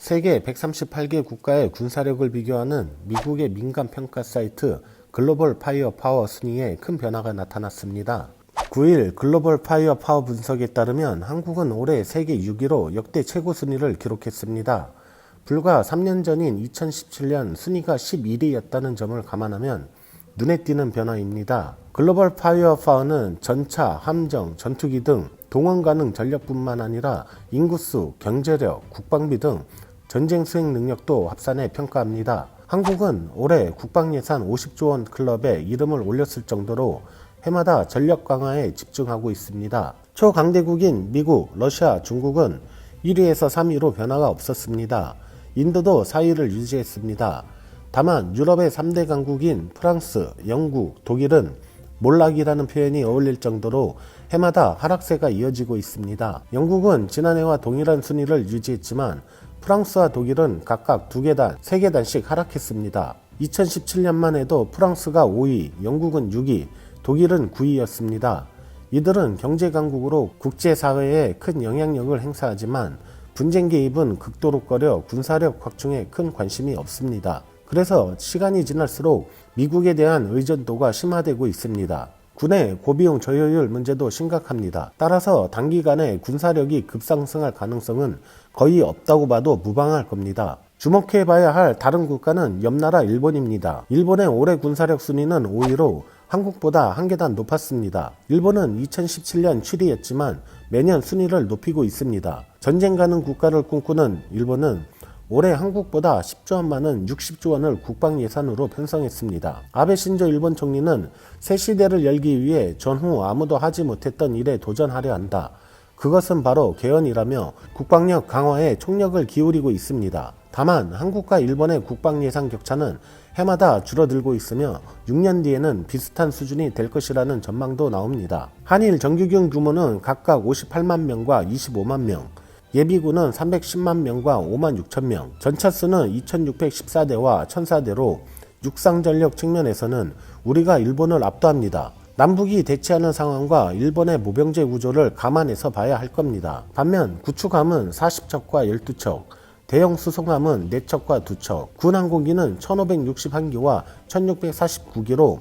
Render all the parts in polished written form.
세계 138개 국가의 군사력을 비교하는 미국의 민간 평가 사이트 글로벌 파이어 파워 순위에 큰 변화가 나타났습니다. 9일 글로벌 파이어 파워 분석에 따르면 한국은 올해 세계 6위로 역대 최고 순위를 기록했습니다. 불과 3년 전인 2017년 순위가 11위였다는 점을 감안하면 눈에 띄는 변화입니다. 글로벌 파이어 파워는 전차, 함정, 전투기 등 동원 가능 전력뿐만 아니라 인구수, 경제력, 국방비 등 전쟁 수행 능력도 합산해 평가합니다. 한국은 올해 국방예산 50조 원 클럽에 이름을 올렸을 정도로 해마다 전력 강화에 집중하고 있습니다. 초강대국인 미국, 러시아, 중국은 1위에서 3위로 변화가 없었습니다. 인도도 4위를 유지했습니다. 다만 유럽의 3대 강국인 프랑스, 영국, 독일은 몰락이라는 표현이 어울릴 정도로 해마다 하락세가 이어지고 있습니다. 영국은 지난해와 동일한 순위를 유지했지만 프랑스와 독일은 각각 2계단, 3계단씩 하락했습니다. 2017년만 해도 프랑스가 5위, 영국은 6위, 독일은 9위였습니다. 이들은 경제강국으로 국제사회에 큰 영향력을 행사하지만 분쟁 개입은 극도로 꺼려 군사력 확충에 큰 관심이 없습니다. 그래서 시간이 지날수록 미국에 대한 의존도가 심화되고 있습니다. 군의 고비용 저효율 문제도 심각합니다. 따라서 단기간에 군사력이 급상승할 가능성은 거의 없다고 봐도 무방할 겁니다. 주목해봐야 할 다른 국가는 옆나라 일본입니다. 일본의 올해 군사력 순위는 5위로 한국보다 한 계단 높았습니다. 일본은 2017년 7위였지만 매년 순위를 높이고 있습니다. 전쟁 가능 국가를 꿈꾸는 일본은 올해 한국보다 10조 원 많은 60조 원을 국방 예산으로 편성했습니다. 아베 신조 일본 총리는 새 시대를 열기 위해 전후 아무도 하지 못했던 일에 도전하려 한다. 그것은 바로 개헌이라며 국방력 강화에 총력을 기울이고 있습니다. 다만 한국과 일본의 국방 예산 격차는 해마다 줄어들고 있으며 6년 뒤에는 비슷한 수준이 될 것이라는 전망도 나옵니다. 한일 정규군 규모는 각각 58만 명과 25만 명, 예비군은 310만 명과 5만 6천 명, 전차수는 2614대와 1004대로 육상전력 측면에서는 우리가 일본을 압도합니다. 남북이 대치하는 상황과 일본의 모병제 구조를 감안해서 봐야 할 겁니다. 반면 구축함은 40척과 12척, 대형 수송함은 4척과 2척, 군항공기는 1561기와 1649기로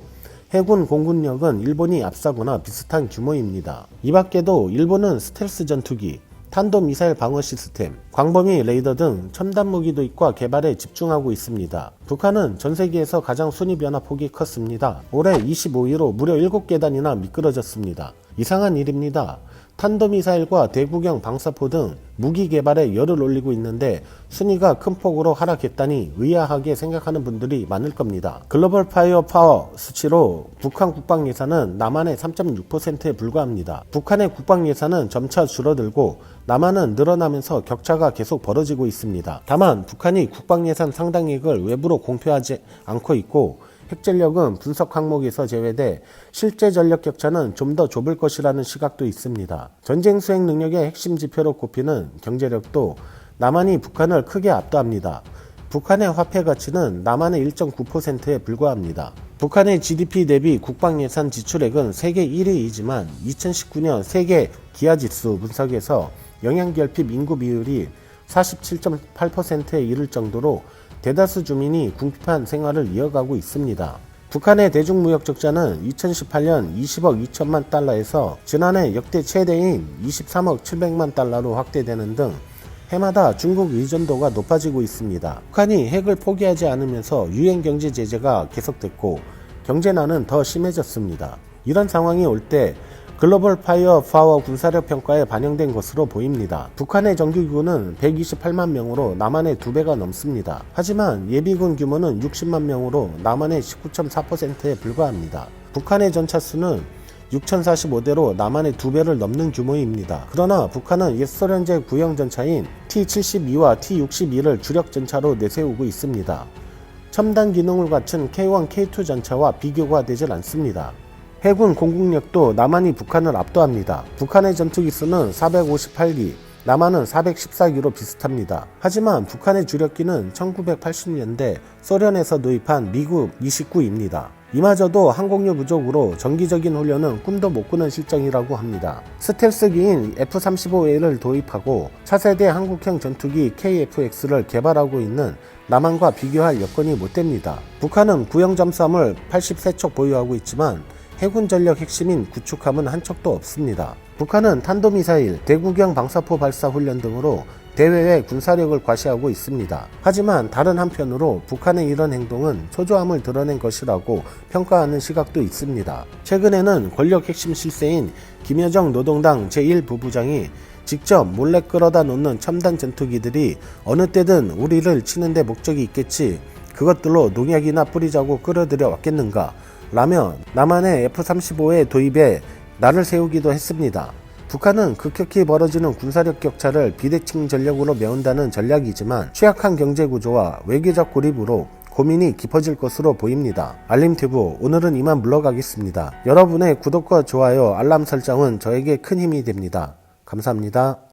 해군 공군력은 일본이 앞서거나 비슷한 규모입니다. 이 밖에도 일본은 스텔스 전투기, 탄도미사일 방어 시스템, 광범위 레이더 등 첨단 무기 도입과 개발에 집중하고 있습니다. 북한은 전 세계에서 가장 순위 변화폭이 컸습니다. 올해 25위로 무려 7계단이나 미끄러졌습니다. 이상한 일입니다. 탄도미사일과 대구경 방사포 등 무기 개발에 열을 올리고 있는데 순위가 큰 폭으로 하락했다니 의아하게 생각하는 분들이 많을 겁니다. 글로벌 파이어 파워 수치로 북한 국방 예산은 남한의 3.6%에 불과합니다. 북한의 국방 예산은 점차 줄어들고 남한은 늘어나면서 격차가 계속 벌어지고 있습니다. 다만 북한이 국방 예산 상당액을 외부로 공표하지 않고 있고 핵전력은 분석 항목에서 제외돼 실제 전력 격차는 좀 더 좁을 것이라는 시각도 있습니다. 전쟁 수행 능력의 핵심 지표로 꼽히는 경제력도 남한이 북한을 크게 압도합니다. 북한의 화폐 가치는 남한의 1.9%에 불과합니다. 북한의 GDP 대비 국방 예산 지출액은 세계 1위이지만 2019년 세계 기아지수 분석에서 영양결핍 인구 비율이 47.8%에 이를 정도로 대다수 주민이 궁핍한 생활을 이어가고 있습니다. 북한의 대중무역 적자는 2018년 20억 2천만 달러에서 지난해 역대 최대인 23억 7백만 달러로 확대되는 등 해마다 중국 의존도가 높아지고 있습니다. 북한이 핵을 포기하지 않으면서 유엔 경제 제재가 계속됐고 경제난은 더 심해졌습니다. 이런 상황이 올 때 글로벌 파이어 파워 군사력 평가에 반영된 것으로 보입니다. 북한의 정규군은 128만 명으로 남한의 2배가 넘습니다. 하지만 예비군 규모는 60만 명으로 남한의 19.4%에 불과합니다. 북한의 전차수는 6045대로 남한의 2배를 넘는 규모입니다. 그러나 북한은 옛 소련제 구형 전차인 T-72와 T-62를 주력 전차로 내세우고 있습니다. 첨단 기능을 갖춘 K1, K2 전차와 비교가 되질 않습니다. 해군 공군력도 남한이 북한을 압도합니다. 북한의 전투기 수는 458기, 남한은 414기로 비슷합니다. 하지만 북한의 주력기는 1980년대 소련에서 도입한 미국 29입니다. 이마저도 항공유 부족으로 정기적인 훈련은 꿈도 못 꾸는 실정이라고 합니다. 스텔스기인 F-35A를 도입하고 차세대 한국형 전투기 KF-X를 개발하고 있는 남한과 비교할 여건이 못 됩니다. 북한은 구형 잠수함을 83척 보유하고 있지만 해군 전력 핵심인 구축함은 한 척도 없습니다. 북한은 탄도미사일, 대구경 방사포 발사 훈련 등으로 대외의 군사력을 과시하고 있습니다. 하지만 다른 한편으로 북한의 이런 행동은 초조함을 드러낸 것이라고 평가하는 시각도 있습니다. 최근에는 권력 핵심 실세인 김여정 노동당 제1부부장이 직접 몰래 끌어다 놓는 첨단 전투기들이 어느 때든 우리를 치는데 목적이 있겠지, 그것들로 농약이나 뿌리자고 끌어들여 왔겠는가 라며 남한의 F-35의 도입에 날을 세우기도 했습니다. 북한은 급격히 벌어지는 군사력 격차를 비대칭 전력으로 메운다는 전략이지만 취약한 경제구조와 외교적 고립으로 고민이 깊어질 것으로 보입니다. 알림튜브 오늘은 이만 물러가겠습니다. 여러분의 구독과 좋아요, 알람 설정은 저에게 큰 힘이 됩니다. 감사합니다.